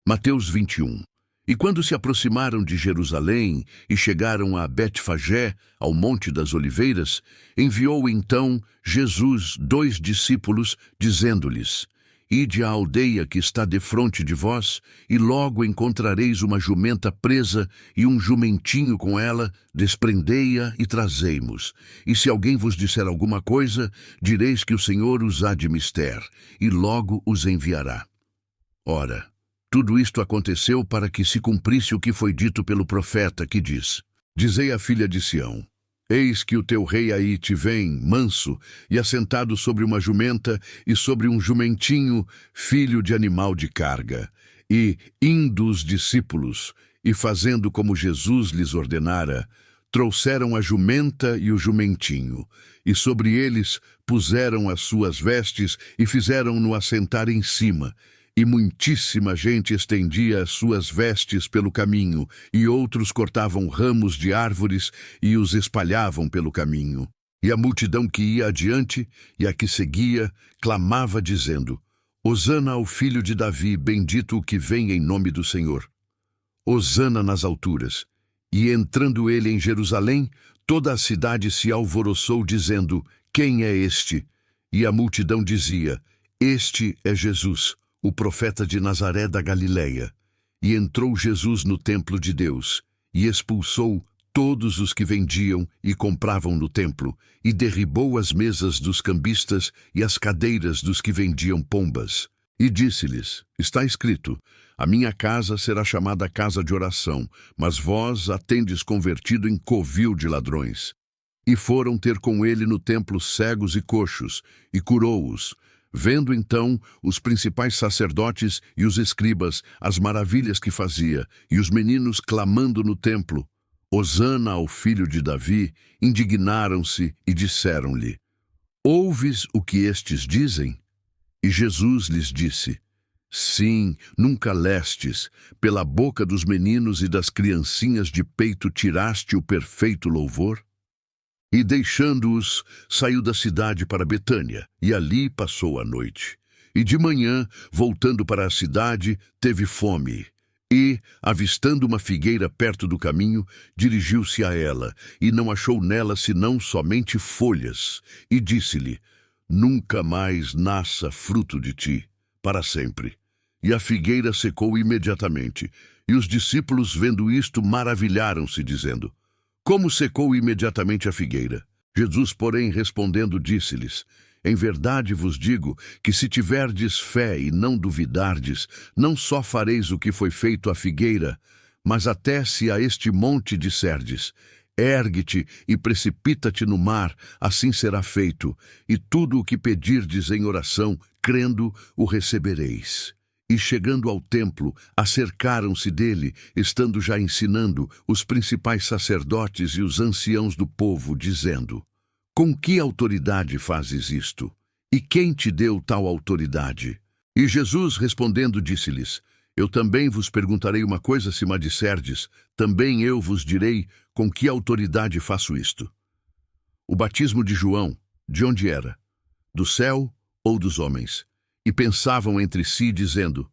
Mateus 21. E quando se aproximaram de Jerusalém e chegaram a Betfagé, ao Monte das Oliveiras, enviou então Jesus 2 discípulos, dizendo-lhes: Ide à aldeia que está defronte de vós, e logo encontrareis uma jumenta presa e um jumentinho com ela, desprendei-a e trazei-mos. E se alguém vos disser alguma coisa, direis que o Senhor os há de mister, e logo os enviará. Ora, tudo isto aconteceu para que se cumprisse o que foi dito pelo profeta, que diz: Dizei à filha de Sião: Eis que o teu rei aí te vem, manso, e assentado sobre uma jumenta e sobre um jumentinho, filho de animal de carga. E, indo os discípulos, e fazendo como Jesus lhes ordenara, trouxeram a jumenta e o jumentinho, e sobre eles puseram as suas vestes e fizeram-no assentar em cima. E muitíssima gente estendia as suas vestes pelo caminho, e outros cortavam ramos de árvores e os espalhavam pelo caminho. E a multidão que ia adiante e a que seguia clamava dizendo: Hosana ao filho de Davi, bendito o que vem em nome do Senhor. Hosana nas alturas. E entrando ele em Jerusalém, toda a cidade se alvoroçou dizendo: Quem é este? E a multidão dizia: Este é Jesus, o profeta de Nazaré da Galileia. E entrou Jesus no templo de Deus, e expulsou todos os que vendiam e compravam no templo, e derribou as mesas dos cambistas e as cadeiras dos que vendiam pombas. E disse-lhes: Está escrito: A minha casa será chamada casa de oração, mas vós a tendes convertido em covil de ladrões. E foram ter com ele no templo cegos e coxos, e curou-os. Vendo então os principais sacerdotes e os escribas as maravilhas que fazia, e os meninos clamando no templo: Hosana ao filho de Davi, indignaram-se e disseram-lhe: Ouves o que estes dizem? E Jesus lhes disse: Sim, nunca lestes, pela boca dos meninos e das criancinhas de peito tiraste o perfeito louvor? E deixando-os, saiu da cidade para Betânia, e ali passou a noite. E de manhã, voltando para a cidade, teve fome. E, avistando uma figueira perto do caminho, dirigiu-se a ela, e não achou nela senão somente folhas. E disse-lhe: Nunca mais nasça fruto de ti, para sempre. E a figueira secou imediatamente. E os discípulos, vendo isto, maravilharam-se, dizendo: Como secou imediatamente a figueira? Jesus, porém, respondendo, disse-lhes: Em verdade vos digo que se tiverdes fé e não duvidardes, não só fareis o que foi feito à figueira, mas até se a este monte disserdes: Ergue-te e precipita-te no mar, assim será feito, e tudo o que pedirdes em oração, crendo, o recebereis. E chegando ao templo, acercaram-se dele, estando já ensinando, os principais sacerdotes e os anciãos do povo, dizendo: Com que autoridade fazes isto? E quem te deu tal autoridade? E Jesus respondendo disse-lhes: Eu também vos perguntarei uma coisa, se me disserdes, também eu vos direi com que autoridade faço isto. O batismo de João, de onde era? Do céu ou dos homens? E pensavam entre si, dizendo: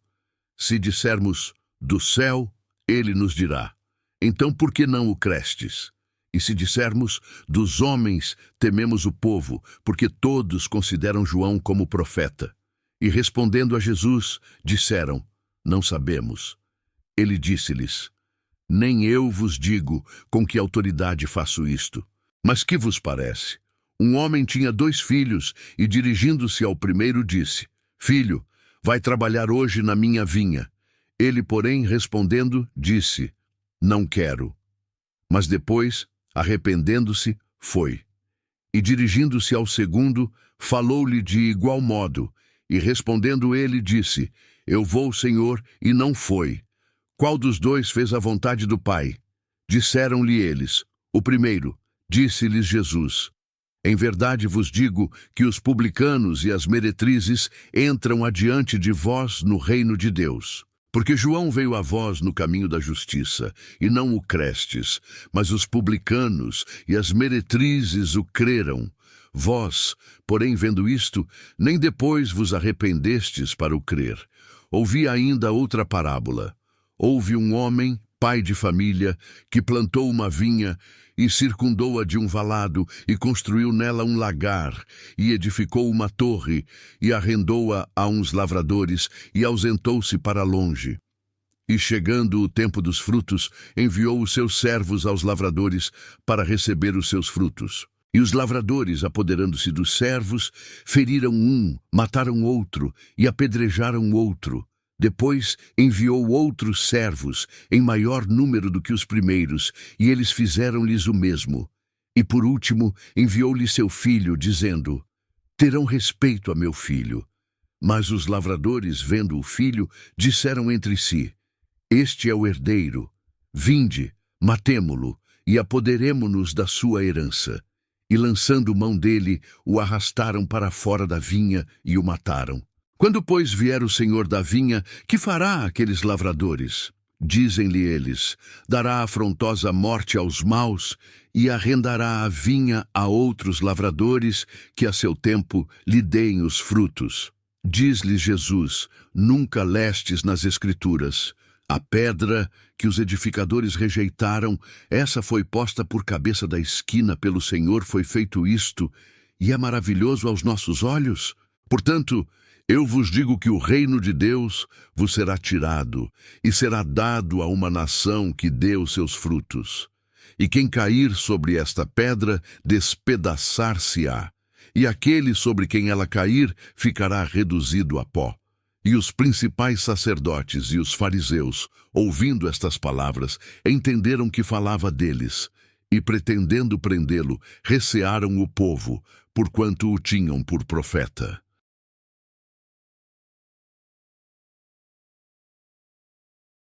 Se dissermos do céu, ele nos dirá: Então por que não o crestes? E se dissermos dos homens, tememos o povo, porque todos consideram João como profeta. E respondendo a Jesus, disseram: Não sabemos. Ele disse-lhes: Nem eu vos digo com que autoridade faço isto. Mas que vos parece? Um homem tinha 2 filhos, e dirigindo-se ao primeiro disse: Filho, vai trabalhar hoje na minha vinha. Ele, porém, respondendo, disse: Não quero. Mas depois, arrependendo-se, foi. E dirigindo-se ao segundo, falou-lhe de igual modo. E respondendo ele, disse: Eu vou, Senhor, e não foi. Qual dos 2 fez a vontade do Pai? Disseram-lhe eles: O primeiro. Disse-lhes Jesus: Em verdade vos digo que os publicanos e as meretrizes entram adiante de vós no reino de Deus. Porque João veio a vós no caminho da justiça, e não o crestes, mas os publicanos e as meretrizes o creram. Vós, porém, vendo isto, nem depois vos arrependestes para o crer. ouvi ainda outra parábola. Houve um homem, pai de família, que plantou uma vinha e circundou-a de um valado e construiu nela um lagar e edificou uma torre e arrendou-a a uns lavradores e ausentou-se para longe. E chegando o tempo dos frutos, enviou os seus servos aos lavradores para receber os seus frutos. E os lavradores, apoderando-se dos servos, feriram um, mataram outro e apedrejaram outro. Depois enviou outros servos, em maior número do que os primeiros, e eles fizeram-lhes o mesmo. E por último enviou-lhe seu filho, dizendo: terão respeito a meu filho. Mas os lavradores, vendo o filho, disseram entre si: este é o herdeiro. Vinde, matemo-lo, e apoderemo-nos da sua herança. E lançando mão dele, o arrastaram para fora da vinha e o mataram. Quando, pois, vier o senhor da vinha, que fará aqueles lavradores? Dizem-lhe eles: dará afrontosa morte aos maus e arrendará a vinha a outros lavradores que a seu tempo lhe deem os frutos. Diz-lhes Jesus: nunca lestes nas Escrituras: a pedra que os edificadores rejeitaram, essa foi posta por cabeça da esquina, pelo Senhor foi feito isto, e é maravilhoso aos nossos olhos? Portanto, eu vos digo que o reino de Deus vos será tirado, e será dado a uma nação que dê os seus frutos. E quem cair sobre esta pedra, despedaçar-se-á, e aquele sobre quem ela cair, ficará reduzido a pó. E os principais sacerdotes e os fariseus, ouvindo estas palavras, entenderam que falava deles, e pretendendo prendê-lo, recearam o povo, porquanto o tinham por profeta.